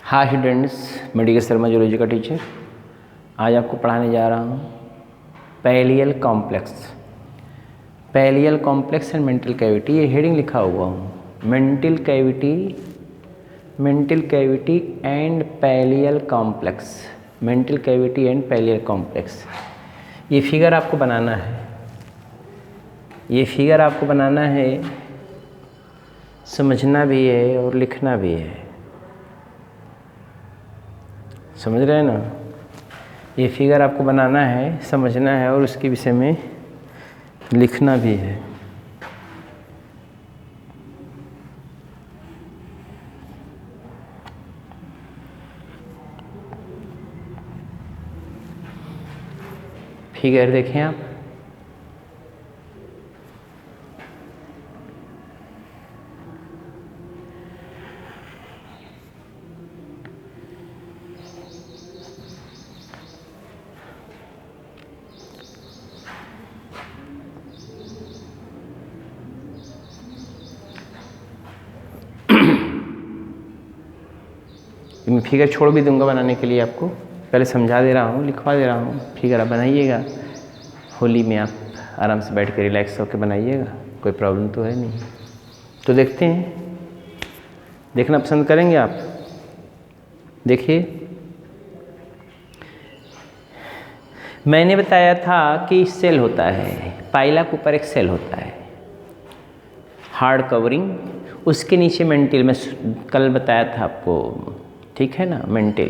हाय students, medical Sharma zoology का टीचर। आज आपको पढ़ाने जा रहा हूँ pallial complex and mantle cavity. ये हेडिंग लिखा हुआ हूँ, mantle cavity and pallial complex, mantle cavity and pallial complex. ये फिगर आपको बनाना है, समझना भी है और लिखना भी है। समझ रहे हैं ना? ये फिगर आपको बनाना है, समझना है और उसके विषय में लिखना भी है। फिगर देखें आप। मैं फिगर छोड़ भी दूंगा बनाने के लिए, आपको पहले समझा दे रहा हूँ, लिखवा दे रहा हूँ। फिगर आप बनाइएगा, होली में आप आराम से बैठ के रिलैक्स होकर बनाइएगा, कोई प्रॉब्लम तो है नहीं। तो देखते हैं, देखना पसंद करेंगे आप? देखिए, मैंने बताया था कि सेल होता है, पाइला के ऊपर एक सेल होता है, हार्ड कवरिंग, उसके नीचे मेंटल, में कल बताया था आपको, ठीक है ना? मेंटल,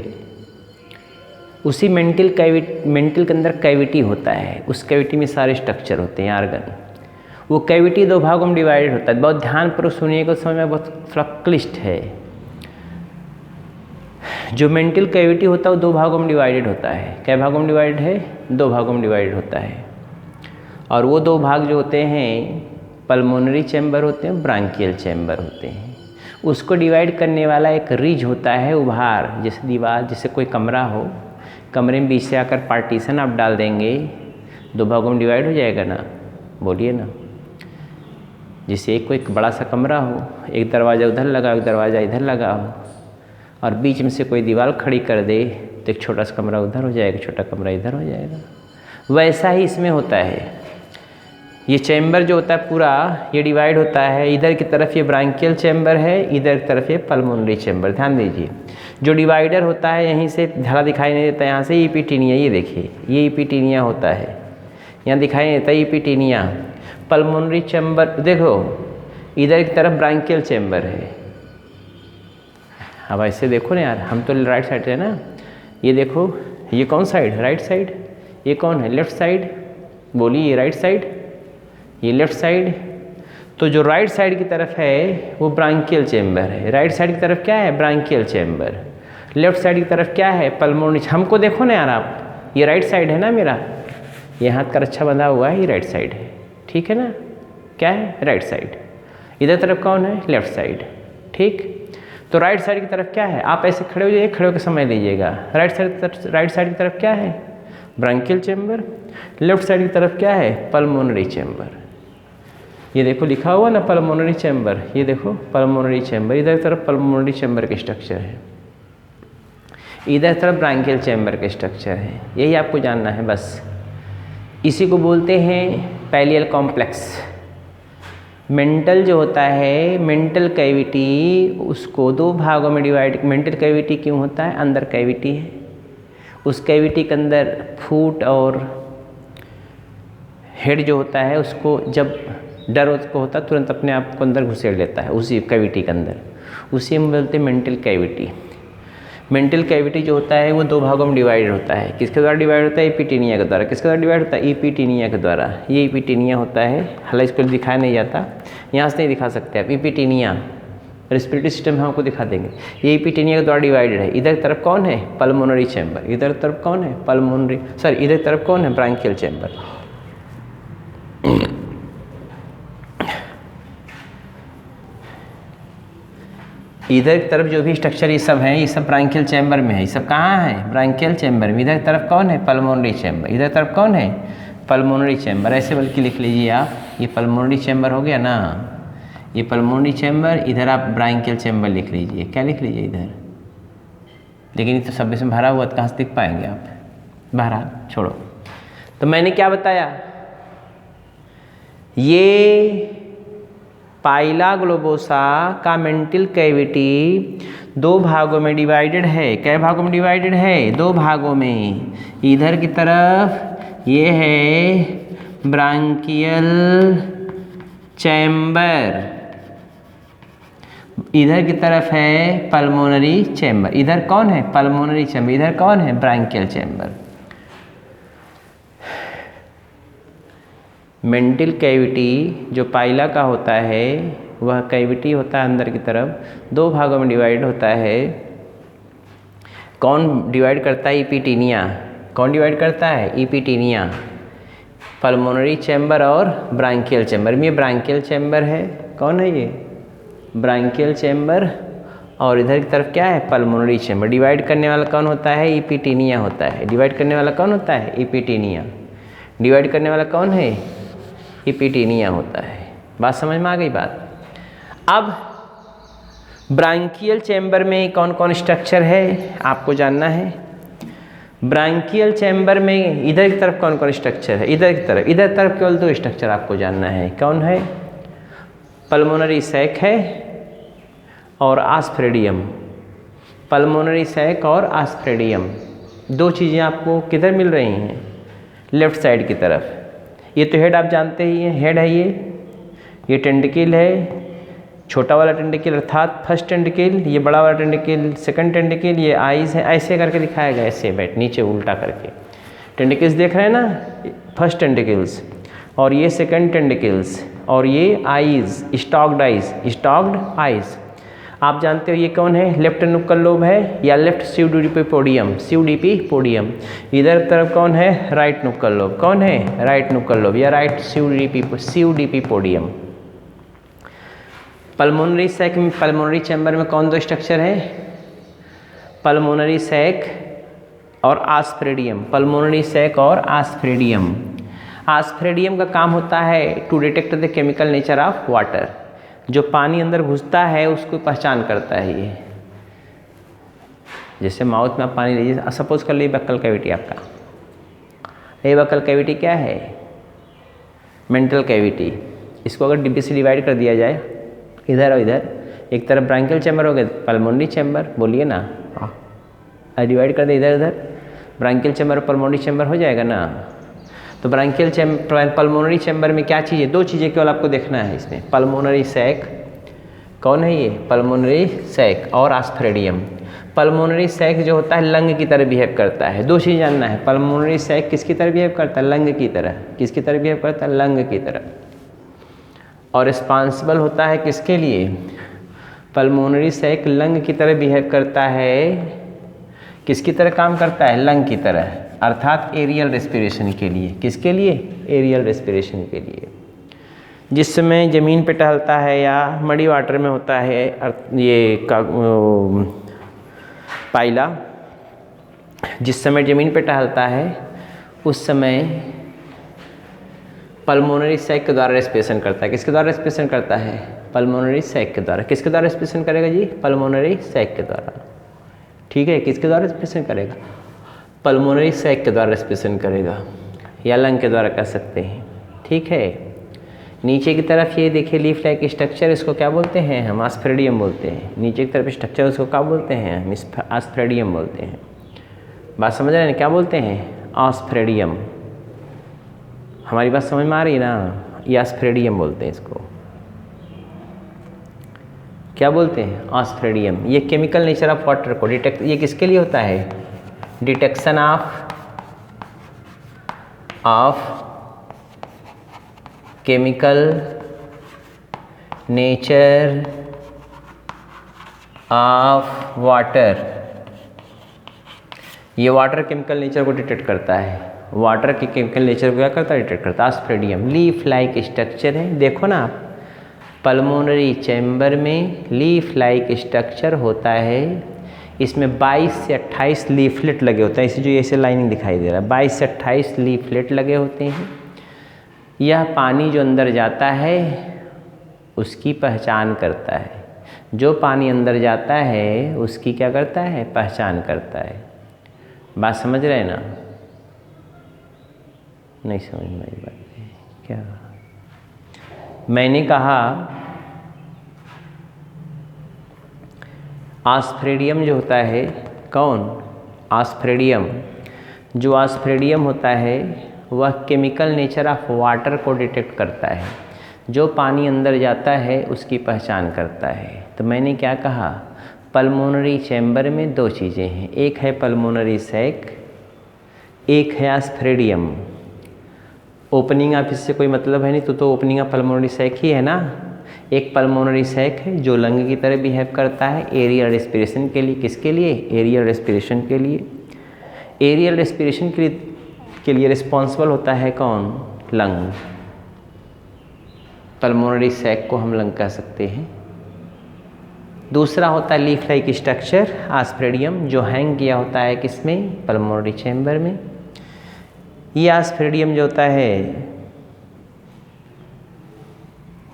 उसी मेंटल के अंदर कैविटी होता है, उस कैविटी में सारे स्ट्रक्चर होते हैं, आर्गन। वो कैविटी दो भागों में डिवाइडेड होता है। बहुत ध्यानपूर्वक सुनिएगा, समझ में बहुत थोड़ा क्लिष्ट है। जो मेंटल कैविटी होता है वो दो भागों में डिवाइडेड होता है। कै भागों में डिवाइडेड है? दो भागों में डिवाइडेड होता है। और वो दो भाग जो होते हैं, पल्मोनरी चैम्बर होते हैं, ब्रांकियल चैम्बर होते हैं। उसको डिवाइड करने वाला एक रिज होता है, उभार, जैसे दीवार, जैसे कोई कमरा हो, कमरे में बीच से आकर पार्टीशन आप डाल देंगे, दो भागों में डिवाइड हो जाएगा ना? बोलिए ना। जैसे एक कोई बड़ा सा कमरा हो, एक दरवाज़ा उधर लगा, एक दरवाज़ा इधर लगा हो, और बीच में से कोई दीवार खड़ी कर दे तो एक छोटा सा कमरा उधर हो जाएगा, छोटा कमरा इधर हो जाएगा। वैसा ही इसमें होता है। ये चैम्बर जो होता है पूरा, ये डिवाइड होता है। इधर की तरफ ये ब्रांकियल चैम्बर है, इधर की तरफ ये पल्मोनरी चैम्बर। ध्यान दीजिए, जो डिवाइडर होता है यहीं से धड़ा दिखाई नहीं देता, यहाँ से ईपीटीनिया, ये देखिए, ये ईपीटीनिया होता है, यहाँ दिखाई नहीं देता ईपीटीनिया। पल्मोनरी चैम्बर देखो, इधर की तरफ ब्रांकियल चैम्बर है। अब ऐसे देखो ना यार, हम तो राइट साइड है ना, ये देखो, ये कौन साइड? Right side. ये कौन है? Left side. बोलिए, ये राइट साइड, ये लेफ्ट साइड। तो जो राइट साइड की तरफ है वो ब्रांकियल चैम्बर है। राइट साइड की तरफ क्या है? Branchial chamber. लेफ्ट साइड की तरफ क्या है? पल्मोनरी। हमको देखो ना यार आप, ये राइट साइड है ना मेरा, ये हाथ का रच्छा बंधा हुआ है, ये राइट साइड है, ठीक है ना? क्या है? Right side. इधर तरफ कौन है? लेफ्ट साइड, ठीक। तो राइट साइड की तरफ क्या है? आप ऐसे खड़े हो जाइए, खड़े होकर समझ लीजिएगा। राइट साइड की तरफ क्या है? Branchial chamber. लेफ्ट साइड की तरफ क्या है? Pulmonary chamber. ये देखो लिखा हुआ ना, पल्मोनरी चैम्बर। ये देखो, पल्मोनरी चैम्बर। इधर तरफ पल्मोनरी चैम्बर के स्ट्रक्चर है, इधर तरफ ब्रांकियल चैम्बर के स्ट्रक्चर है। यही आपको जानना है बस। इसी को बोलते हैं पैलियल कॉम्प्लेक्स। मेंटल जो होता है, मेंटल कैविटी, उसको दो भागों में डिवाइड। मेंटल कैविटी क्यों होता है? अंदर कैविटी है, उस कैविटी के अंदर फूट और हेड जो होता है, उसको जब डर उसको होता है तुरंत अपने आप को अंदर घुसेड़ लेता है उसी कैविटी के अंदर। उसी में बोलते हैं मेंटल कैविटी। मेंटल कैविटी जो होता है वो दो भागों में डिवाइड होता है। किसके द्वारा डिवाइड होता है? ईपीटीनिया के द्वारा। किसके द्वारा डिवाइड होता है? ईपीटीनिया के द्वारा। ये ईपीटीनिया होता है, हालांकि इसको दिखाया नहीं जाता, यहाँ से नहीं दिखा सकते आप। ईपीटीनिया रेस्पिरेटरी सिस्टम हम आपको दिखा देंगे। ये ईपीटीनिया के द्वारा डिवाइडेड है। इधर तरफ कौन है? Pulmonary chamber. इधर तरफ कौन है? इधर तरफ कौन है? Branchial chamber. इधर की तरफ जो भी स्ट्रक्चर ये सब है, ये सब ब्रांकियल चैम्बर में है। ये सब कहाँ है? ब्रांकियल चैम्बर में। इधर की तरफ कौन है? Pulmonary chamber. इधर तरफ कौन है? Pulmonary chamber. ऐसे बल्कि लिख लीजिए आप, ये पल्मोनरी चैम्बर हो गया ना, ये पल्मोनरी चैम्बर। इधर आप ब्रांकियल चैम्बर लिख लीजिए। क्या लिख लीजिए? इधर लेकिन इस सब इसमें भरा हुआ तो कहाँ से देख पाएंगे आप। बहरहाल छोड़ो। तो मैंने क्या बताया, ये पाइला ग्लोबोसा का मेंटल कैविटी 2 भागों में डिवाइडेड है। कै भागों में डिवाइडेड है? 2 भागों में। इधर की तरफ ये है ब्रांकियल चैम्बर, इधर की तरफ है पल्मोनरी चैम्बर। इधर कौन है? Pulmonary chamber. इधर कौन है? Branchial chamber. मेंटल कैविटी जो पाइला का होता है, वह कैविटी होता है अंदर की तरफ 2 भागों में डिवाइड होता है। कौन डिवाइड करता है? इपिटीनिया। कौन डिवाइड करता है? इपिटीनिया। पल्मोनरी चैम्बर और ब्रांकियल चैम्बर में। ये ब्रांकियल चैम्बर है। कौन है ये? Branchial chamber. और इधर की तरफ क्या है? Pulmonary chamber. डिवाइड करने वाला कौन होता है? इपिटीनिया होता है। डिवाइड करने वाला कौन होता है? इपिटीनिया। डिवाइड करने वाला कौन है? इपिटीनिया होता है। बात समझ में आ गई बात? अब ब्रांकियल चैम्बर में कौन कौन स्ट्रक्चर है आपको जानना है। ब्रांकियल चैम्बर में इधर की तरफ कौन कौन स्ट्रक्चर है? इधर की तरफ, इधर तरफ केवल 2 स्ट्रक्चर आपको जानना है। कौन है? पल्मोनरी सैक है और आस्फ्रेडियम। पल्मोनरी सैक और आस्फ्रेडियम 2 चीज़ें आपको किधर मिल रही हैं? लेफ्ट साइड की तरफ। ये तो हेड आप जानते ही हैं, हेड है ये टेंटिकल है। छोटा वाला टेंटिकल अर्थात फर्स्ट टेंटिकल, ये बड़ा वाला टेंटिकल सेकंड टेंटिकल, ये आइज़ है। ऐसे करके दिखाया गया, ऐसे बैठ नीचे उल्टा करके। टेंटिकल्स देख रहे हैं ना, फर्स्ट टेंटिकल्स और ये सेकंड टेंटिकल्स और ये eyes, stocked eyes, stocked eyes. आप जानते हो ये कौन है? लेफ्ट नुक्कल लोब है या लेफ्ट स्यूडोडिपोडियम, स्यूडिपोडियम। इधर तरफ कौन है? Right nuchal lobe. कौन है? राइट नुक्कल लोब या राइट स्यूडिपोडियम। पल्मोनरी सैक में, पल्मोनरी चैम्बर में कौन 2 स्ट्रक्चर है? पल्मोनरी सैक और आस्फ्रेडियम। पल्मोनरी सैक और आस्फ्रेडियम। आस्फ्रेडियम का काम होता है to detect the chemical nature of water. जो पानी अंदर घुसता है उसको पहचान करता है ये। जैसे माउथ में आप पानी लीजिए, सपोज कर लीजिए बक्कल कैविटी आपका। ये बक्कल कैविटी क्या है? Mantle cavity. इसको अगर डिब्बे से डिवाइड कर दिया जाए, इधर और इधर, एक तरफ ब्रांकियल चैम्बर हो गया, पल्मोनरी चैम्बर, बोलिए ना। डिवाइड कर दे इधर उधर, ब्रांकियल चैम्बर और पल्मोनरी चैम्बर हो जाएगा ना। तो ब्रांकियल चैम्बर, पल्मोनरी चैम्बर में क्या चीज़ है? 2 चीज़ें केवल आपको देखना है इसमें। पल्मोनरी सैक, कौन है ये? पल्मोनरी सैक और आस्फ्रेडियम। पल्मोनरी सैक जो होता है लंग की तरह बिहेव करता है। 2 चीज़ जानना है, पल्मोनरी सैक किसकी तरह बिहेव करता है? लंग की तरह। किसकी तरह बिहेव करता है? लंग की तरह। और रिस्पॉन्सिबल होता है किसके लिए? पल्मोनरी सैक लंग की तरह बिहेव करता है। किसकी तरह काम करता है? लंग की तरह, अर्थात एरियल रेस्पिरेशन के लिए। किसके लिए? एरियल रेस्पिरेशन के लिए। जिस समय ज़मीन पे टहलता है या मडी वाटर में होता है ये पाइला, जिस समय ज़मीन पे टहलता है उस समय पल्मोनरी सैक के द्वारा रेस्पिरेशन करता है। किसके द्वारा रेस्पिरेशन करता है? पल्मोनरी सैक के द्वारा। किसके द्वारा रेस्पिरेशन करेगा जी? पल्मोनरी सैक के द्वारा। ठीक है, किसके द्वारा रेस्पिरेशन करेगा? पल्मोनरी सैक के द्वारा रेस्पिरेशन करेगा या लंग के द्वारा कर सकते हैं। ठीक है, नीचे की तरफ ये देखिए लीफ लाइक स्ट्रक्चर, इसको क्या बोलते हैं हम? आस्फ्रेडियम बोलते हैं। नीचे की तरफ स्ट्रक्चर उसको क्या बोलते हैं हम? आस्फ्रेडियम बोलते हैं। बात समझ रहे हैं? क्या बोलते हैं? आस्फ्रेडियम। हमारी बात समझ में आ रही है ना? ये आस्फ्रेडियम बोलते हैं इसको। क्या बोलते हैं? आस्फ्रेडियम। ये केमिकल नेचर ऑफ वाटर को डिटेक्ट, ये किसके लिए होता है? Detection of chemical nature of water. ये वाटर केमिकल नेचर को डिटेक्ट करता है। वाटर के केमिकल नेचर को क्या करता है? डिटेक्ट करता है। आस्फ्रेडियम लीफ लाइक स्ट्रक्चर है। देखो ना आप, पल्मोनरी चैम्बर में लीफ लाइक स्ट्रक्चर होता है। इसमें 22 से 28 लीफलेट लगे होते हैं। इसे जो ऐसे लाइनिंग दिखाई दे रहा है, 22 से 28 लीफलेट लगे होते हैं। यह पानी जो अंदर जाता है उसकी पहचान करता है। जो पानी अंदर जाता है उसकी क्या करता है, पहचान करता है। बात समझ रहे हैं ना? नहीं समझ में आई बात क्या? मैंने कहा आस्प्रेडियम जो होता है, कौन? आस्प्रेडियम। जो आस्प्रेडियम होता है वह केमिकल नेचर ऑफ वाटर को डिटेक्ट करता है। जो पानी अंदर जाता है उसकी पहचान करता है। तो मैंने क्या कहा, पल्मोनरी चैम्बर में दो चीज़ें हैं, एक है पल्मोनरी सैक, एक है आस्प्रेडियम। ओपनिंग ऑफ इससे कोई मतलब है नहीं, तो ओपनिंग ऑफ पल्मोनरी सैक ही है ना। एक पल्मोनरी सैक है जो लंग की तरह बिहेव करता है एरियल रेस्पिरेशन के लिए। किसके लिए? एरियल रेस्पिरेशन के लिए। एरियल रेस्पिरेशन के लिए रिस्पॉन्सिबल होता है कौन? लंग। पल्मोनरी सैक को हम लंग कह सकते हैं। दूसरा होता है लीफ लाइक स्ट्रक्चर आस्प्रेडियम, जो हैंग किया होता है किसमें? पल्मोनरी चैम्बर में। ये आस्प्रेडियम जो होता है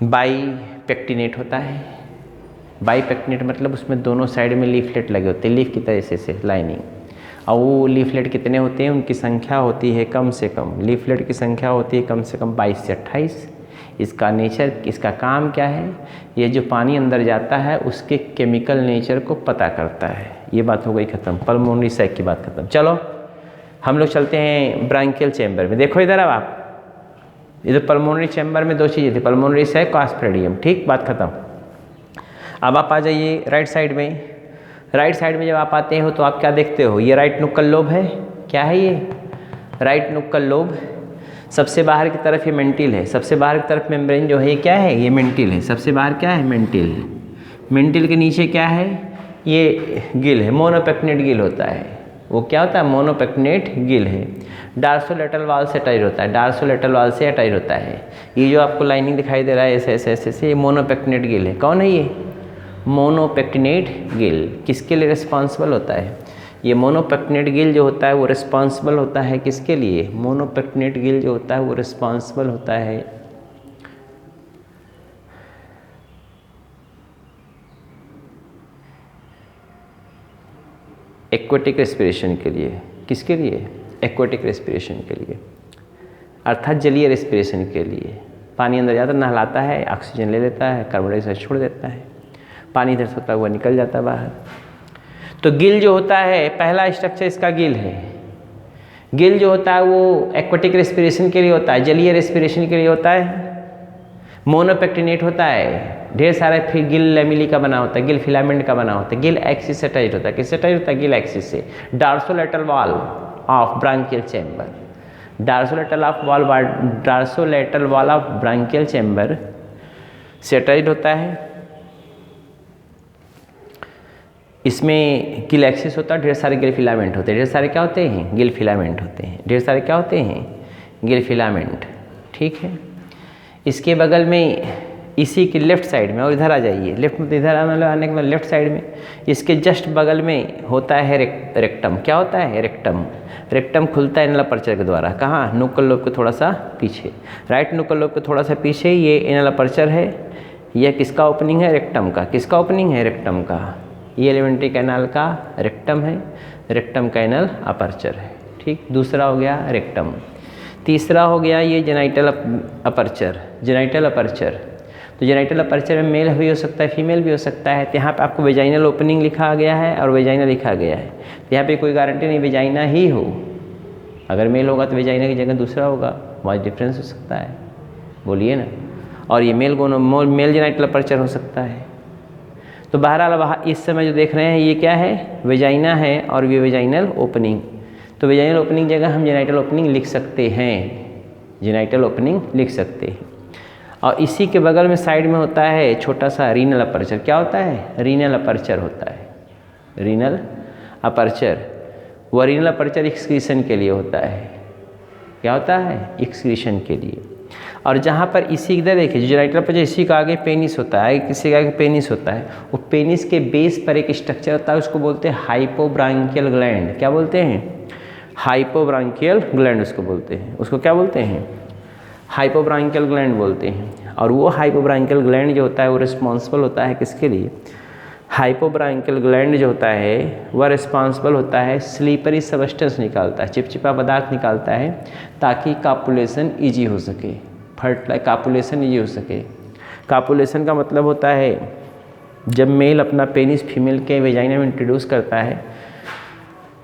बाईपेक्टिनेट होता है। बाईपेक्टिनेट मतलब उसमें दोनों साइड में लीफलेट लगे होते हैं, लीफ की तरह से लाइनिंग। और वो लीफलेट कितने होते हैं? उनकी संख्या होती है कम से कम, लीफलेट की संख्या होती है कम से कम 22 से 28। इसका नेचर, इसका काम क्या है? ये जो पानी अंदर जाता है उसके केमिकल नेचर को पता करता है। ये बात हो गई ख़त्म, पल्मोनरी सैक की बात ख़त्म। चलो हम लोग चलते हैं ब्रांकियल चैम्बर में। देखो इधर अब आप, इधर पल्मोनरी चैम्बर में दो चीज़ें थी, पल्मोनरी सैक और आस्प्रेडियम। ठीक, बात ख़त्म। अब आप आ जाइए राइट साइड में। राइट साइड में जब आप आते हो तो आप क्या देखते हो? ये राइट नुक्कल लोब है। क्या है ये? Right nuchal lobe. सबसे बाहर की तरफ ये मेंटिल है, सबसे बाहर की तरफ मेम्ब्रेन जो है ये क्या है? ये मेंटिल है। सबसे बाहर क्या है? मेंटिल। मेंटिल के नीचे क्या है? ये गिल है, मोनोपेक्टिनेट गिल होता है। वो क्या होता है? मोनोपेक्टिनेट गिल है। डार्सोलेटरल वाल से अटैच होता है, डार्सोलेटरल वाल से अटैच होता है। ये जो आपको लाइनिंग दिखाई दे रहा है ऐसे ऐसे ऐसे, ये मोनोपेक्टिनेट गिल है। कौन है ये? मोनोपेक्टिनेट गिल। किसके लिए रिस्पॉन्सिबल होता है? ये मोनोपेक्टिनेट गिल जो होता है वो रिस्पॉन्सिबल होता है किसके लिए? मोनोपेक्टिनेट गिल जो होता है वो रिस्पॉन्सिबल होता है एक्वेटिक रेस्पिरेशन के लिए। किसके लिए? एक्वेटिक रेस्पिरेशन के लिए, अर्थात जलीय रेस्पिरेशन के लिए। पानी अंदर जाता, नहलाता है, ऑक्सीजन ले लेता है, कार्बन डाइऑक्साइड छोड़ देता है, पानी इधर से होता हुआ निकल जाता है बाहर। तो गिल जो होता है, पहला स्ट्रक्चर इसका गिल है। गिल जो होता है वो एक्वेटिक रेस्पिरेशन के लिए होता है, जलीय रेस्पिरेशन के लिए होता है। मोनोपेक्टिनेट होता है, ढेर सारे फिर गिल लैमेली का बना होता है, गिल फिलामेंट का बना होता है, गिल एक्सिस से अटैच होता है। किससे अटैच होता है? गिल एक्सिस से। Dorsolateral wall of branchial chamber, dorsolateral wall of branchial chamber से अटैच होता है। इसमें गिल एक्सिस होता है, ढेर सारे गिल फिलामेंट होते हैं। ढेर सारे क्या होते हैं? गिल फिलामेंट होते हैं। ढेर सारे क्या होते हैं? गिल फिलामेंट। ठीक है। इसके बगल में, इसी के लेफ्ट साइड में, और इधर आ जाइए, लेफ्ट में, इधर आने के बाद लेफ्ट साइड में इसके जस्ट बगल में होता है रेक्टम। क्या होता है? रेक्टम। रेक्टम खुलता है एनल अपर्चर के द्वारा। कहाँ? नुक्कल लोब के थोड़ा सा पीछे, राइट नुक्कल लोब के थोड़ा सा पीछे ये एनल अपर्चर है। यह किसका ओपनिंग है? रेक्टम का। किसका ओपनिंग है? रेक्टम का। ये एलिमेंट्री कैनाल का रेक्टम है, रेक्टम का एनल अपर्चर है। ठीक, दूसरा हो गया रेक्टम। तीसरा हो गया ये जेनाइटल अपर्चर। जेनाइटल अपर्चर, तो जेनाइटल अपर्चर में मेल भी हो सकता है, फीमेल भी हो सकता है। तो यहाँ पे आपको वेजाइनल ओपनिंग लिखा गया है और वेजाइना लिखा गया है। तो यहाँ पे कोई गारंटी नहीं वेजाइना ही हो। अगर मेल होगा तो वेजाइना की जगह दूसरा होगा, बहुत डिफरेंस हो सकता है, बोलिए ना। और ये मेल जेनाइटल अपर्चर हो सकता है। तो बहरहाल इस समय जो देख रहे हैं ये क्या है? वेजाइना है और ये वेजाइनल ओपनिंग। तो वेजाइनल ओपनिंग जगह हम जेनाइटल ओपनिंग लिख सकते हैं, जेनाइटल ओपनिंग लिख सकते हैं। और इसी के बगल में साइड में होता है छोटा सा रीनल अपर्चर। क्या होता है? रीनल अपर्चर होता है, रीनल अपर्चर। वह रीनल अपर्चर एक्सक्रीशन के लिए होता है। क्या होता है? एक्सक्रीशन के लिए। और जहाँ पर इसी इधर देखिए जो जेनाइटल अपर्चर, इसी का आगे पेनिस होता है, किसी का आगे पेनिस होता है। वो पेनिस के बेस पर एक स्ट्रक्चर होता है, उसको बोलते हैं हाइपोब्रांकियल ग्लैंड। क्या बोलते हैं? हाइपोब्रांकियल ग्लैंड उसको बोलते हैं। उसको क्या बोलते हैं? हाइपोब्रांकियल ग्लैंड बोलते हैं। और वो हाइपोब्रांकियल ग्लैंड जो होता है वो रिस्पॉन्सिबल होता है किसके लिए? हाइपोब्रांकियल ग्लैंड जो होता है वह रिस्पॉन्सिबल होता है, स्लीपरी सबस्टेंस निकालता है, चिपचिपा पदार्थ निकालता है ताकि कापुलेशन ईजी हो सके, कापुलेशन ईजी हो सके। कापुलेशन का मतलब होता है जब मेल अपना पेनिस फीमेल के वेजाइना में इंट्रोड्यूस करता है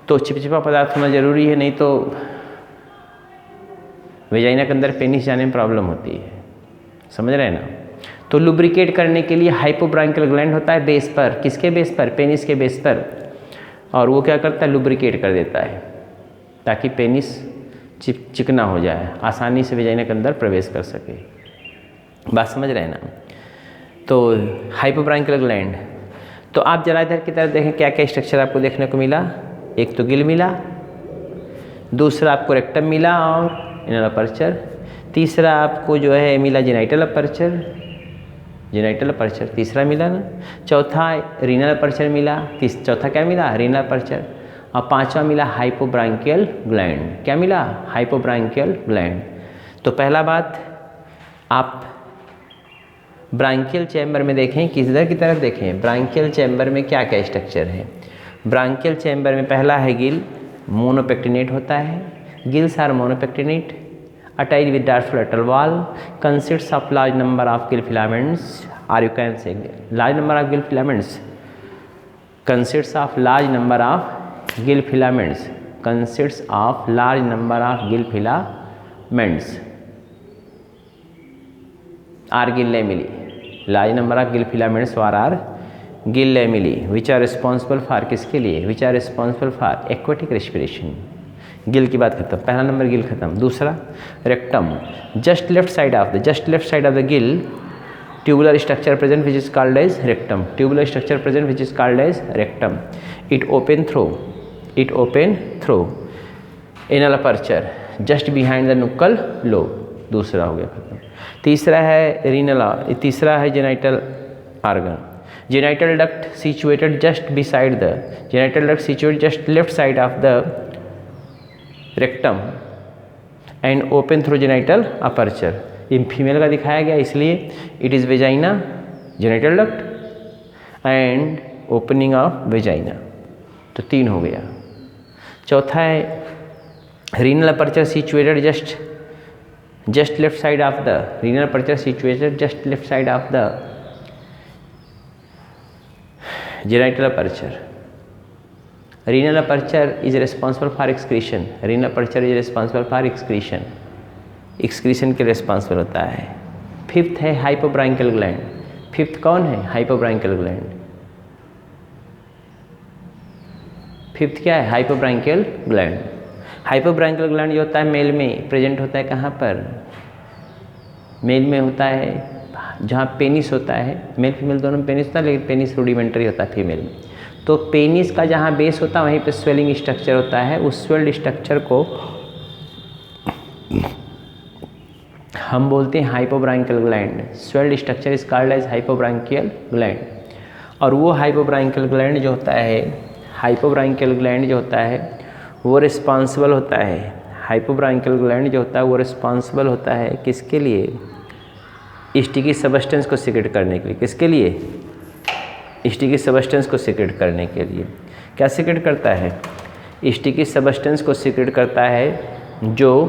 तो चिपचिपा पदार्थ होना ज़रूरी है, नहीं तो वेजाइना के अंदर पेनिस जाने में प्रॉब्लम होती है। समझ रहे हैं ना? तो लुब्रिकेट करने के लिए हाइपोब्रांकियल ग्लैंड होता है बेस पर, किसके बेस पर? पेनिस के बेस पर, और वो क्या करता है? लुब्रिकेट कर देता है ताकि पेनिस चिकना हो जाए, आसानी से वेजाइना के अंदर प्रवेश कर सके। बात समझ रहे हैं ना? तो हाइपोब्रांकियल ग्लैंड, तो आप जरा इधर की तरफ देखें क्या क्या स्ट्रक्चर आपको देखने को मिला। एक तो गिल मिला, दूसरा आपको रेक्टम मिला और इनर अपर्चर, तीसरा आपको जो है मिला जेनाइटल अपर्चर, जेनाइटल अपर्चर तीसरा मिला ना, चौथा रीनल अपर्चर मिला, चौथा क्या मिला? रीनल अपर्चर, और पांचवा मिला हाइपोब्रांकियल ग्लैंड। क्या मिला? हाइपोब्रांकियल ग्लैंड। तो पहला बात आप ब्रांकियल चैम्बर में देखें, किधर की तरफ देखें, ब्रांकियल चैम्बर में क्या क्या स्ट्रक्चर है। ब्रांकियल चैम्बर में पहला है गिल, मोनोपेक्टिनेट होता है, gills are monopectinate attached with dorsolateral wall, consists of large number of gill filaments, or you can say large number of gill filaments, consists of large number of gill filaments, consists of large number of gill filaments, are gill lamella, large number of gill filaments are gill lamella, which are responsible for किसके लिए? which are responsible for aquatic respiration। Gill की बात खत्म, पहला number gill खत्म। दूसरा rectum, just left side of the gill tubular structure present which is called as rectum, tubular structure present which is called as rectum. It open through anal aperture just behind the nuchal lobe, दूसरा हो गया खत्म। तीसरा है renal, तीसरा है genital organ, genital duct situated just beside the, genital duct situated just left side of the rectum and open through genital aperture. In female का दिखाया गया इसलिए it is vagina, genital duct and opening of vagina, तो 3 हो गया। चौथा है renal aperture situated just left side of the, renal aperture situated just left side of the genital aperture. Renal aperture is responsible for excretion, renal aperture is responsible for excretion, excretion के responsible होता है। Fifth है hypobranchial gland, fifth कौन है? Hypobranchial gland. Fifth क्या है? Hypobranchial gland. Hypobranchial gland जो होता है मेल में प्रेजेंट होता है, कहाँ पर? मेल में होता है जहाँ पेनिस होता है, मेल फीमेल दोनों में पेनिस होता है, लेकिन पेनिस रूडिमेंटरी होता है फीमेल में। तो पेनिस का जहाँ बेस होता है वहीं पे स्वेलिंग स्ट्रक्चर होता है, उस स्वेल्ड स्ट्रक्चर को हम बोलते हैं hypobranchial gland. Swelled structure is called as hypobranchial gland. और वो हाइपोब्रांकियल ग्लैंड जो होता है, हाइपोब्रांकियल ग्लैंड जो होता है वो रिस्पॉन्सिबल होता है, हाइपोब्रांकियल ग्लैंड जो होता है वो रिस्पॉन्सिबल होता है किसके लिए? स्टिकी सबस्टेंस को सीक्रेट करने के लिए। किसके लिए? स्टिकी सबस्टेंस को सीक्रेट करने के लिए। क्या सीक्रेट करता है? स्टिकी सबस्टेंस को सीक्रेट करता है जो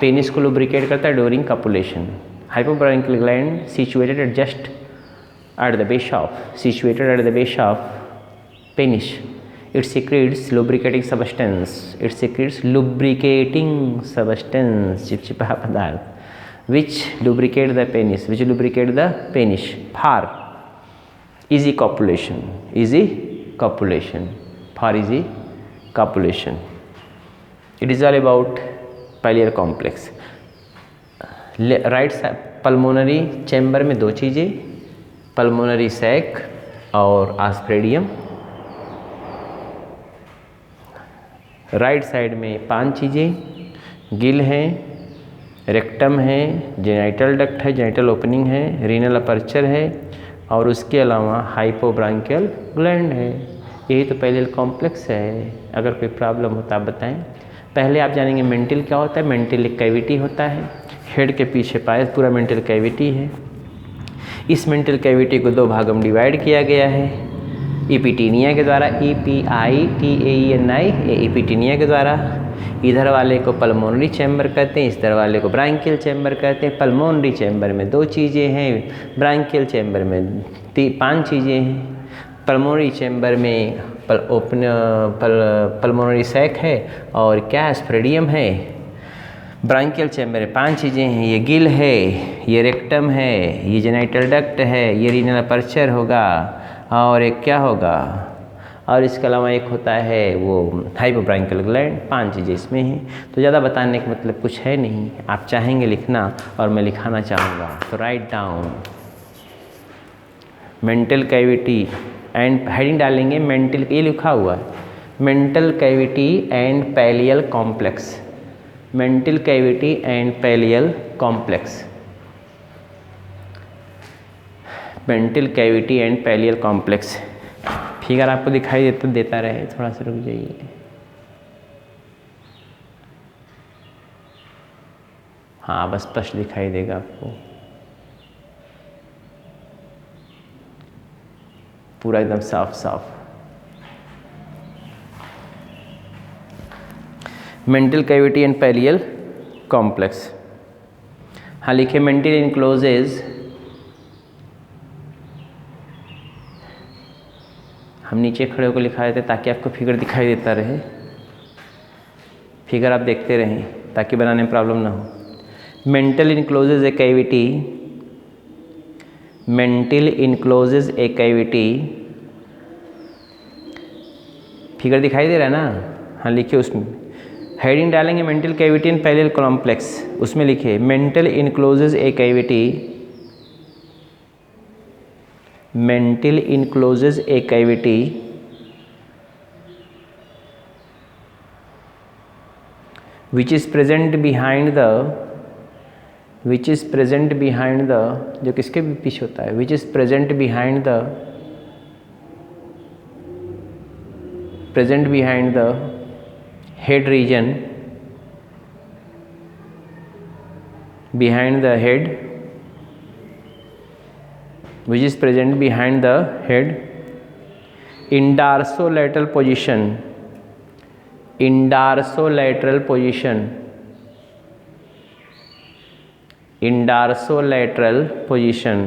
पेनिस को लुब्रिकेट करता है during copulation. Hypobranchial gland situated at just at the base of penis, it secretes lubricating substance, चिपचिपा पदार्थ which lubricate the penis for easy copulation, for easy copulation. It is all about pileal complex. Right pulmonary chamber में 2 चीज़ें, pulmonary sac और आस्प्रेडियम। Right side में 5 चीज़ें, गिल है, rectum है, genital duct है, जेनाइटल ओपनिंग है, रीनल अपर्चर है और उसके अलावा हाइपोब्रांकियल ग्लैंड है। यही तो पैलियल कॉम्प्लेक्स है। अगर कोई प्रॉब्लम हो तो आप बताएं। पहले आप जानेंगे मेंटल क्या होता है। मेंटल एक कैविटी होता है, हेड के पीछे पाया पूरा मेंटल कैविटी है। इस मेंटल कैविटी को 2 भागों में डिवाइड किया गया है। इपिटीनिया के द्वारा, EPITAENI, इपिटीनिया के द्वारा। इधर वाले को पल्मोनरी चैम्बर कहते हैं, इस तरह वाले को ब्रांकियल चैम्बर कहते हैं। पल्मोनरी चैम्बर में 2 चीज़ें हैं, ब्रांकियल चैम्बर में 5 चीज़ें हैं। पल्मोनरी चैम्बर में पल्मोनरी सैक है और क्या स्प्रेडियम है। ब्रांकियल चैम्बर में 5 चीज़ें हैं, ये गिल है, ये रेक्टम है, ये जेनाइटल डक्ट है, ये रीनल अपर्चर होगा और एक क्या होगा, और इसके अलावा एक होता है वो हाइपोब्रांकियल ग्लैंड। 5 चीज़ें इसमें हैं। तो ज़्यादा बताने का मतलब कुछ है नहीं, आप चाहेंगे लिखना और मैं लिखाना चाहूँगा तो write down mantle cavity and, heading डालेंगे मेंटल, ये लिखा हुआ है mantle cavity and pallial complex, mantle cavity and pallial complex, mantle cavity and pallial complex. Figure आपको दिखाई देता रहे, थोड़ा सा रुक जाइए। हाँ बस स्पष्ट दिखाई देगा आपको, पूरा एकदम साफ साफ। Mantle cavity and pallial complex. हाँ लिखे मेंटल इनक्लोजेज, हम नीचे खड़े होकर लिखा देते ताकि आपको फिगर दिखाई देता रहे, फिगर आप देखते रहें ताकि बनाने में प्रॉब्लम ना हो। Mental encloses a cavity, mental encloses a cavity, figure दिखाई दे रहा है ना। हाँ लिखिए, उसमें हेडिंग डालेंगे mantle cavity and pallial complex, उसमें लिखिए mantle encloses a cavity, mental encloses a cavity which is present behind the, which is present behind the, जो किसके भी पीछे होता है, which is present behind the, present behind the head region, behind the head, which is present behind the head, in dorsolateral position, in dorsolateral position, in dorsolateral position,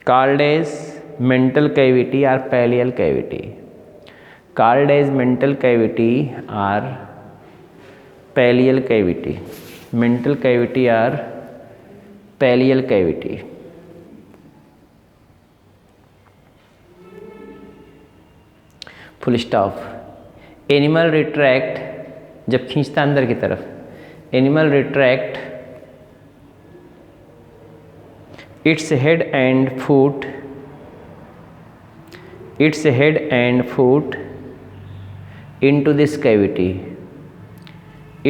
called as mental cavity or pallial cavity, called as mental cavity or pallial cavity, mental cavity or pallial cavity। Full stop. Animal retract, जब खींचता अंदर की तरफ, animal retract its head and foot, its head and foot into this cavity,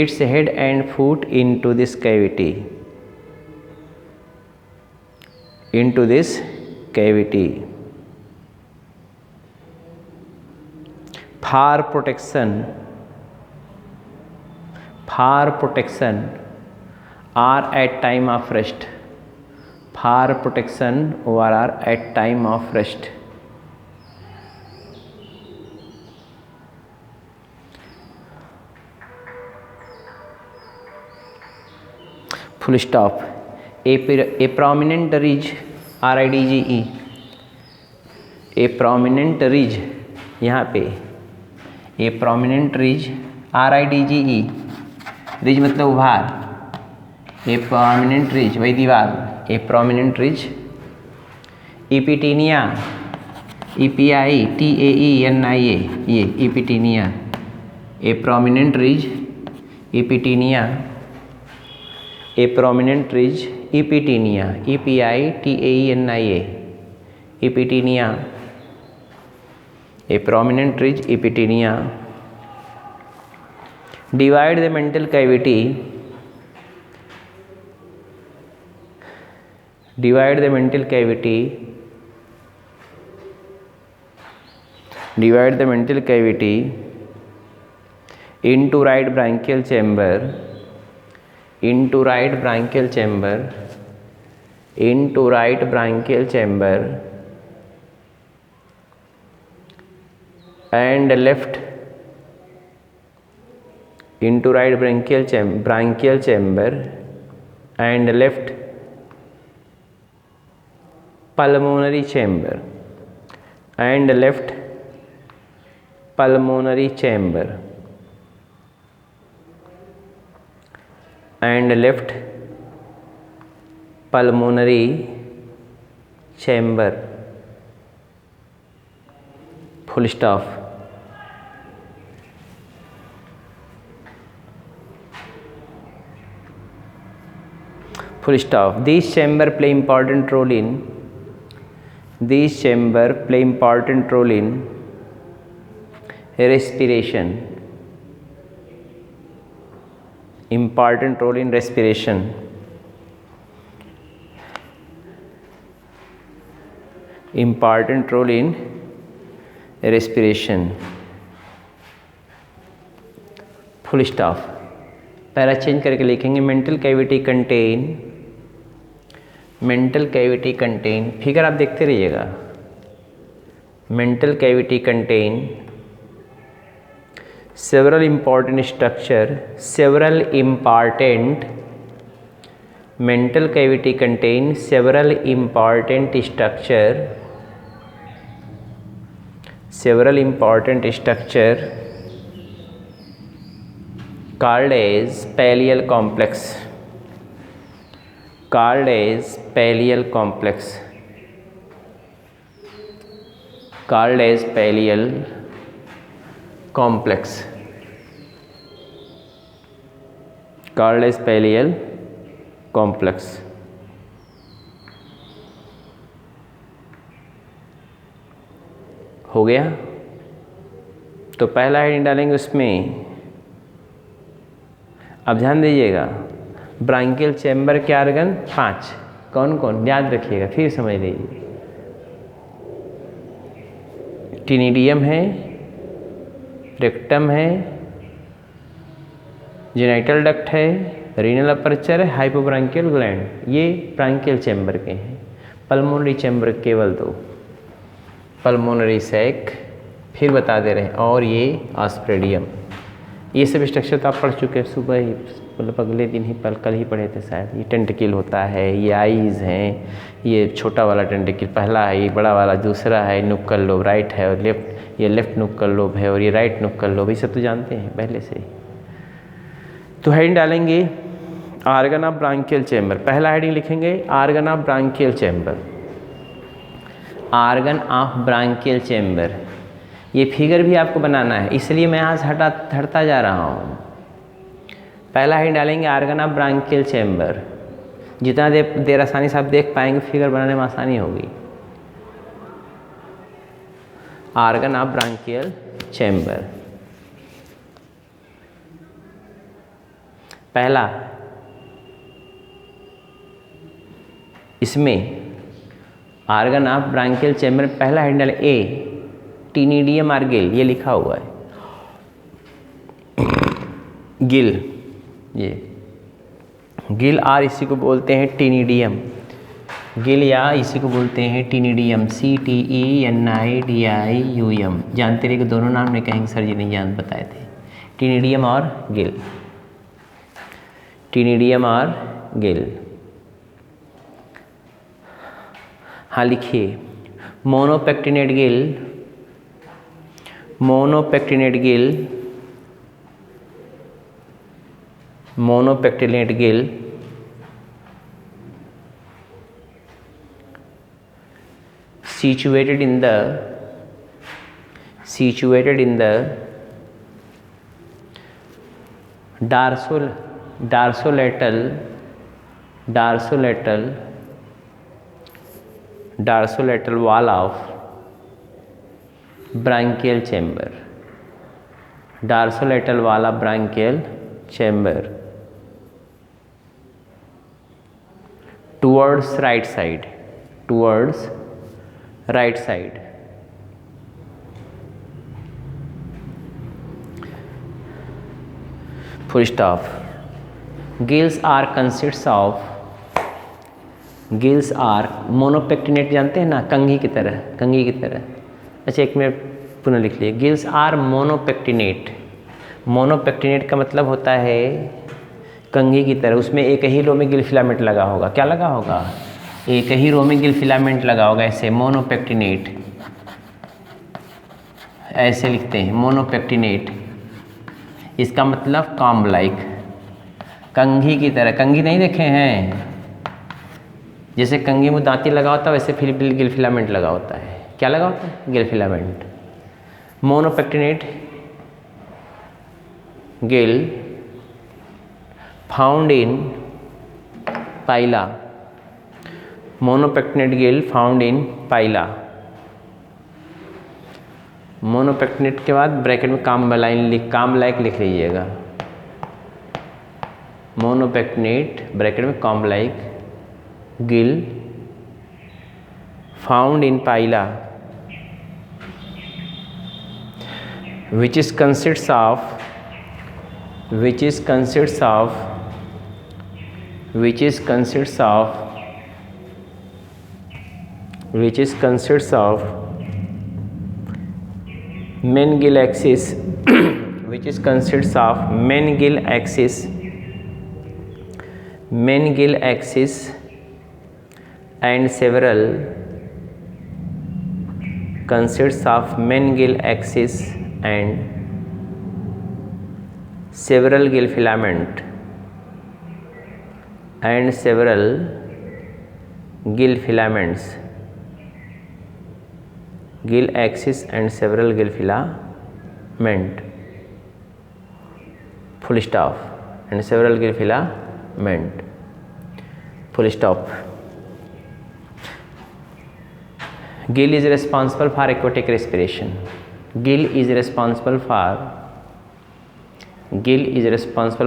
its head and foot into this cavity, into this cavity, for protection, for protection or at time of rest, for protection or at time of rest। Full stop. A prominent ridge, RIDGE, a prominent ridge, यहाँ पे a prominent ridge, RIDGE, ridge मतलब उभार, a prominent ridge वही दीवार, a prominent ridge. Epitaenia, EPITAENIA, ये epitaenia, a prominent ridge, epitaenia, a prominent ridge, epitaenia, EPITAENIA, epitaenia, a prominent ridge, epitaenia. Divide the mantle cavity, divide the mental cavity, divide the mental cavity into right branchial chamber, into right branchial chamber, into right branchial chamber, and left into right branchial chamber and left pulmonary chamber and left pulmonary chamber and left pulmonary chamber, full stop. Full stop. These chamber play important role in respiration. Important role in respiration. Important role in respiration. Full stop. Para change करके लिखेंगे mantle cavity contain, figure आप देखते रहिएगा। Mantle cavity contain several important structure, mental cavity contains several important structure called as pallial complex, हो गया। तो पहला heading डालेंगे उसमें। अब ध्यान दीजिएगा, ब्रांकियल चैम्बर के आर्गन 5 कौन कौन, याद रखिएगा, फिर समझ लीजिए। टिनिडियम है, रेक्टम है, जेनाइटल डक्ट है, रीनल अपर्चर है, हाइपोब्रांकियल ग्लैंड, ये ब्रांकियल चैम्बर के हैं। पल्मोनरी चैम्बर केवल 2, पल्मोनरी सैक, फिर बता दे रहे हैं, और ये ऑस्प्रेडियम। ये सब स्ट्रक्चर तो आप पढ़ चुके हैं, सुबह ही मतलब अगले दिन ही कल ही पढ़े थे शायद। ये टेंटिकल होता है, ये आईज हैं, ये छोटा वाला टेंटिकल पहला है, ये बड़ा वाला दूसरा है, नुक्कल लोब राइट है और लेफ्ट, ये लेफ्ट नुक्कल लोब है और ये राइट नुक्कल लोब, ये सब तो जानते हैं पहले से। तो हेडिंग डालेंगे आर्गन ऑफ ब्रांकियल चैम्बर। पहला हेडिंग लिखेंगे organ of branchial chamber, organ of branchial chamber. ये फिगर भी आपको बनाना है, इसलिए मैं यहाँ से हटता जा रहा हूँ। पहला हेडिंग डालेंगे आर्गन ऑफ ब्रांकियल चैम्बर। जितना देर आसानी से आप देख पाएंगे, फिगर बनाने में आसानी होगी। आर्गन ऑफ ब्रांकियल चैम्बर, पहला इसमें आर्गन ऑफ ब्रांकियल चैम्बर पहला हैंडल ए टिनिडियम और गिल, ये लिखा हुआ है। गिल, ये गिल और इसी को बोलते हैं टिनिडियम, गिल या इसी को बोलते हैं टिनिडियम, CTENIDIUM। जानते रहिए कि दोनों नाम नहीं कहेंगे सर जी नहीं जान बताए थे, टिनिडियम और गिल, टिनिडियम और गिल। हाँ लिखिए, monopectinate gill, monopectinate gill, monopectinate gill situated in the dorsolateral wall of branchial chamber, dorsolateral wall of branchial chamber towards right side, towards right side. Full stop. Gills are consists of, gills are monopectinate जानते हैं ना, कंघी की तरह, कंघी की तरह। अच्छा एक मिनट पुनः लिख लिए, गिल्स आर मोनोपेक्टिनेट। मोनोपेक्टिनेट का मतलब होता है कंघी की तरह, उसमें एक ही रो में गिल फिलामेंट लगा होगा। क्या लगा होगा? एक ही रो में गिल फिलामेंट लगा होगा, ऐसे मोनोपेक्टिनेट, ऐसे लिखते हैं मोनोपेक्टिनेट। इसका मतलब कॉम्ब लाइक, कंघी की तरह। कंघी नहीं देखे हैं? जैसे कंघी में दांती लगा होता है वैसे फिर गिल फिलामेंट लगा होता है। क्या लगा होता है? Gill filament. Monopectinate gill found in Pila, monopectinate gill found in Pila. Monopectinate के बाद ब्रैकेट में काम लाइक लिख लीजिएगा। मोनोपेक्टिनेट ब्रैकेट में comb like gill found in Pila which consists of main gill axis which consists of main gill axis and several consists of main gill axis and several gill filament and several gill filaments, gill axis and several gill filament, full stop, and several gill filament, full stop. Gill is responsible for aquatic respiration. Gill is responsible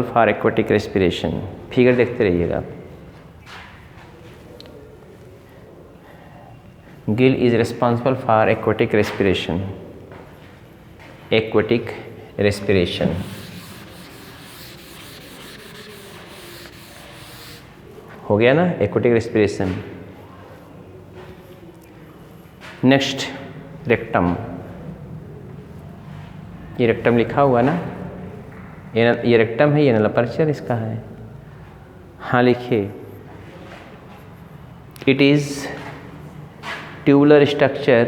for aquatic respiration. Figure देखते रहिएगा। Gill is responsible for aquatic respiration. Aquatic respiration. हो गया ना aquatic respiration। Next rectum. ये rectum लिखा हुआ ना, ये रेक्टम है, ये नल अपर्चर इसका है। हाँ लिखिए, it is tubular structure,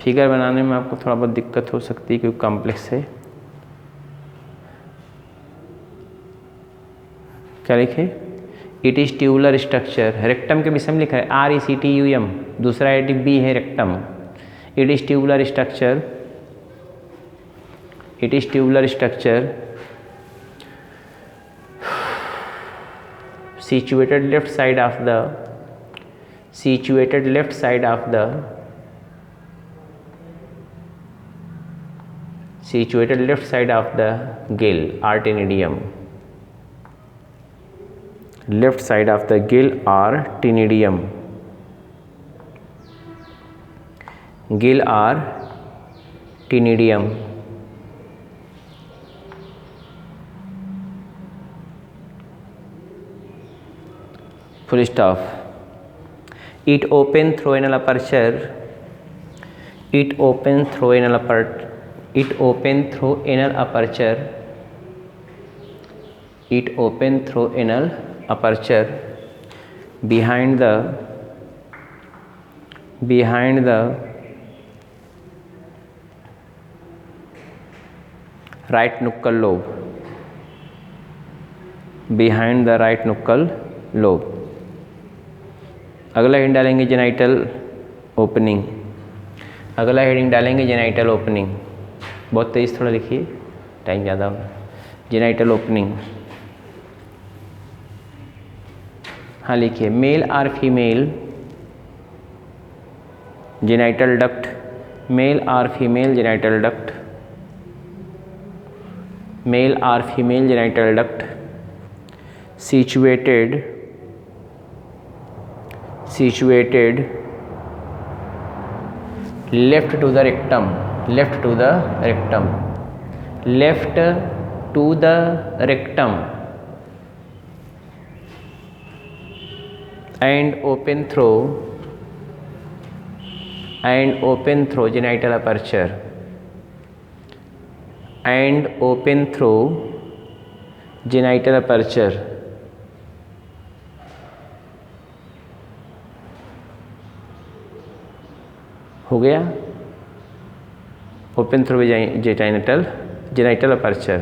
figure बनाने में आपको थोड़ा बहुत दिक्कत हो सकती है क्योंकि कॉम्प्लेक्स है। क्या लिखे? It is tubular structure. Rectum के विषय में लिखा है RECTUM, दूसरा एडिक बी है rectum. It is tubular structure, situated left side of the gill, Artinidium. Left side of the gill Artinidium. Gill Artinidium. Full stop. It open through anal aperture. It open through anal aperture behind the right nuchal lobe. Behind the right nuchal lobe. अगला heading डालेंगे genital opening. बहुत तेज थोड़ा लिखिए, time ज़्यादा होगा। Genital opening. हाँ लिखिए, male or female genital duct, male or female genital duct situated left to the rectum, left to the rectum, left to the rectum and open through genital aperture, and open through genital aperture. हो गया, open through genital aperture.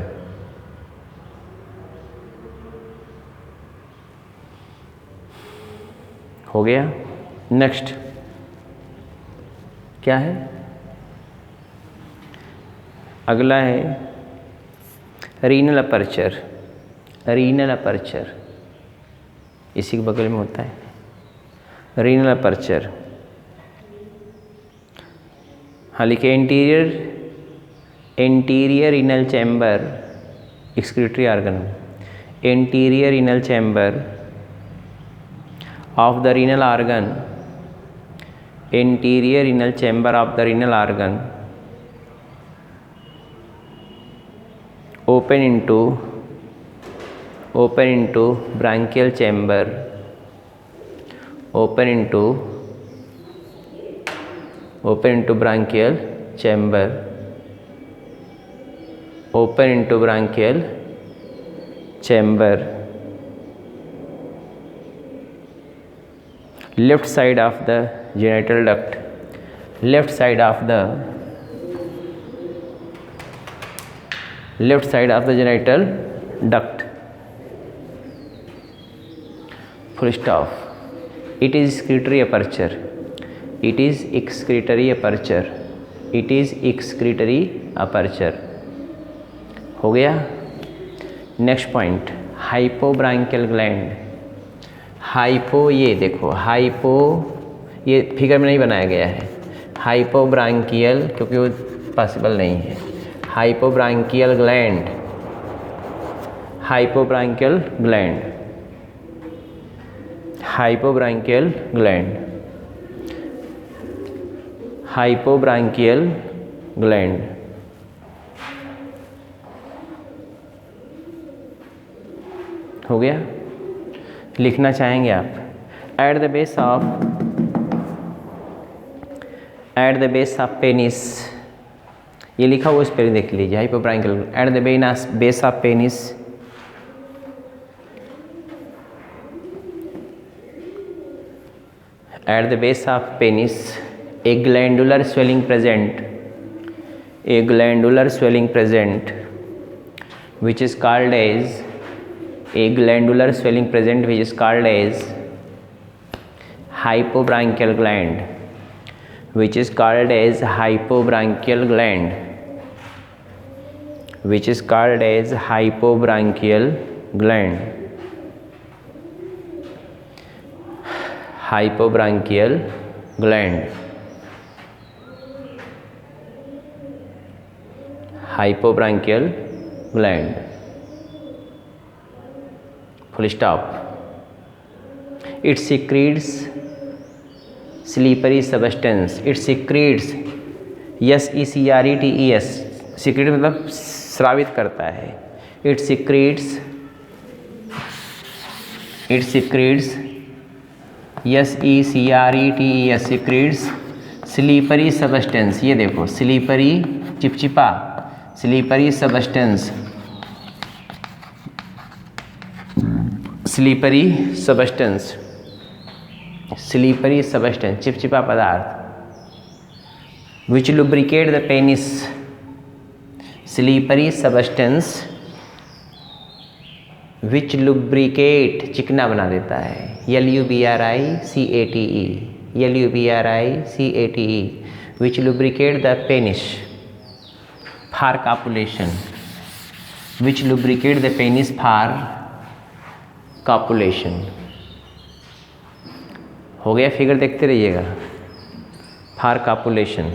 हो गया। Next क्या है, अगला है renal aperture. Renal aperture इसी के बगल में होता है रीनल अपर्चर। हाँ लिखे anterior renal chamber, excretory organ, anterior renal chamber of the renal organ, anterior renal chamber of the renal organ, open into branchial chamber, open into branchial chamber, open into branchial chamber, left side of the genital duct, left side of the genital duct, full stop. It is excretory aperture, it is excretory aperture, it is excretory aperture। हो गया। Next point hypobranchial gland. Hypo, ये देखो hypo, ये figure में नहीं बनाया गया है हाइपोब्रांकियल क्योंकि वो पॉसिबल नहीं है। Hypobranchial gland, hypobranchial gland, hypobranchial gland, hypobranchial gland. हो गया। लिखना चाहेंगे आप at the base of penis, ये लिखा हुआ उस पर देख लीजिए hypobranchial at the base of penis, at the base of penis a glandular swelling present, a glandular swelling present which is called as a glandular swelling present which is called as hypobranchial gland, which is called as hypobranchial gland, which is called as hypobranchial gland, hypobranchial gland, hypobranchial gland, full stop। It secretes slippery substance, it secretes SECRETES, secrete मतलब स्रावित करता है। It secretes SECRETES, secretes slippery substance, ये देखो slippery चिपचिपा, slippery substance, slippery substance, slippery substance चिपचिपा पदार्थ, which lubricate the penis, slippery substance which lubricate चिकना बना देता है, LUBRICATE, which lubricate the penis for copulation, which lubricate the penis for copulation। हो गया, फिगर देखते रहिएगा, for copulation,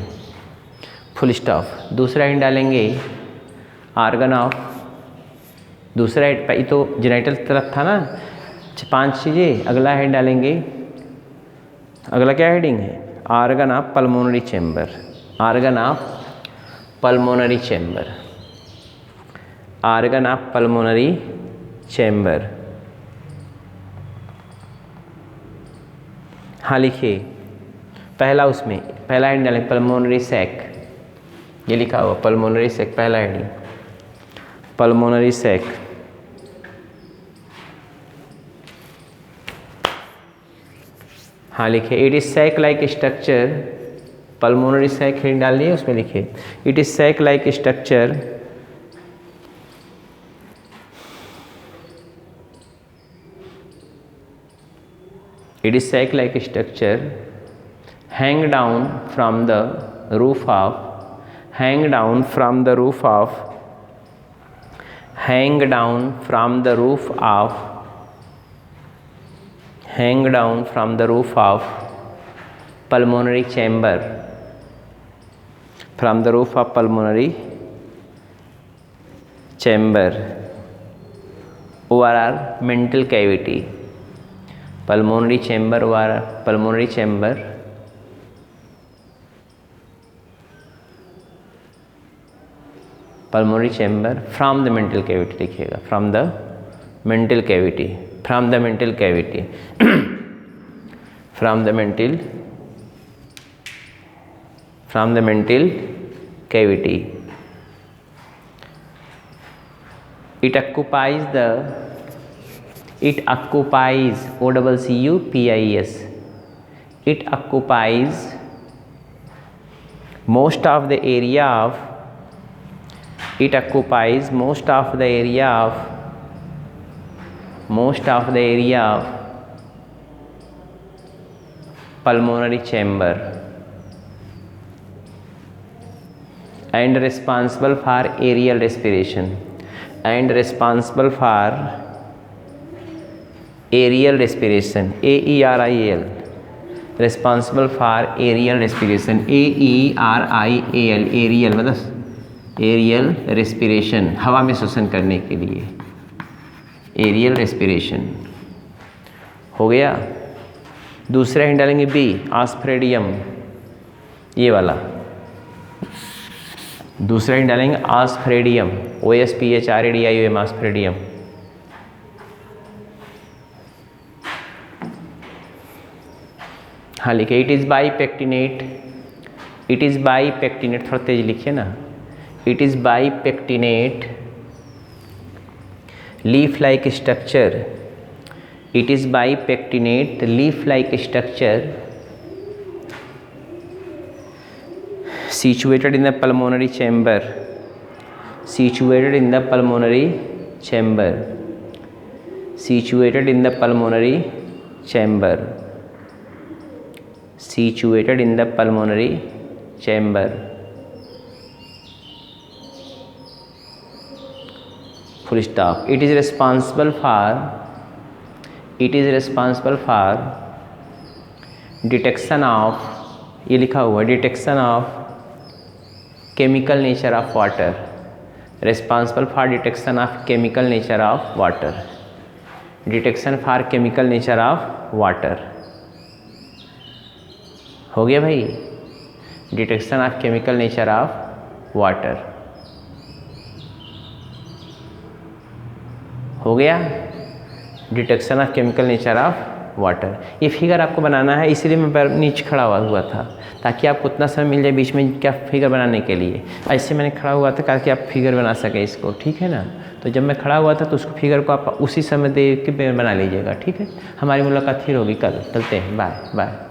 फुल स्टॉप। दूसरा हेड डालेंगे ऑर्गन ऑफ, दूसरा हेड ये तो जेनाइटल तरफ था ना, 5 चीज़ें। अगला हेड डालेंगे, अगला क्या हेडिंग है, organ of pulmonary chamber. Organ of pulmonary chamber, organ of pulmonary chamber. हाँ लिखिए, पहला उसमें पहला हेडिंग डालें पल्मोनरी सैक, ये लिखा हुआ पल्मोनरी सैक, पहला हेडिंग पल्मोनरी सैक। हाँ लिखिए, it is sac like structure, pulmonary sac heading डाल दिए, उसमें लिखिए it is sac like structure it is sac like structure hang down from the roof of, hang down from the roof of, hang down from the roof of, hang down from the roof of pulmonary chamber, from the roof of pulmonary chamber over mental cavity, pulmonary chamber or pulmonary chamber pulmonary chamber from the mental cavity लिखिएगा, from the mental cavity, from the mental cavity from the mental cavity, it occupies OCCUPIES, it occupies most of the area of, it occupies most of the area of, most of the area of pulmonary chamber and responsible for aerial respiration, and responsible for aerial respiration, AERIAL, responsible for aerial respiration, AERIAL, aerial मतलब aerial respiration, हवा में श्वसन करने के लिए aerial respiration हो गया। दूसरा हिंट डालेंगे बी, ऑस्फ्रेडियम, ये वाला दूसरा हिंट डालेंगे ऑस्फ्रेडियम, OSPHRADIUM, ऑस्फ्रेडियम। हाँ लिखिए, it is by pectinate, it is by pectinate, थोड़ा तेज लिखिए ना, it is bipectinate leaf like structure, it is bipectinate leaf like structure situated in the pulmonary chamber, situated in the pulmonary chamber, situated in the pulmonary chamber, situated in the pulmonary chamber, full stop। it is responsible for, it is responsible for detection of, ये लिखा हुआ detection of chemical nature of water, responsible for detection of chemical nature of water, detection for chemical nature of water हो गया भाई, detection of chemical nature of water हो गया, detection of chemical nature of water. ये figure आपको बनाना है, इसलिए मैं नीचे खड़ा हुआ था ताकि आपको उतना समय मिल जाए बीच में क्या फिगर बनाने के लिए। ऐसे मैंने खड़ा हुआ था ताकि आप फिगर बना सकें इसको, ठीक है ना। तो जब मैं खड़ा हुआ था तो उसको फिगर को आप उसी समय देख के बना लीजिएगा, ठीक है। हमारी मुलाकात फिर होगी कल, चलते हैं, बाय बाय।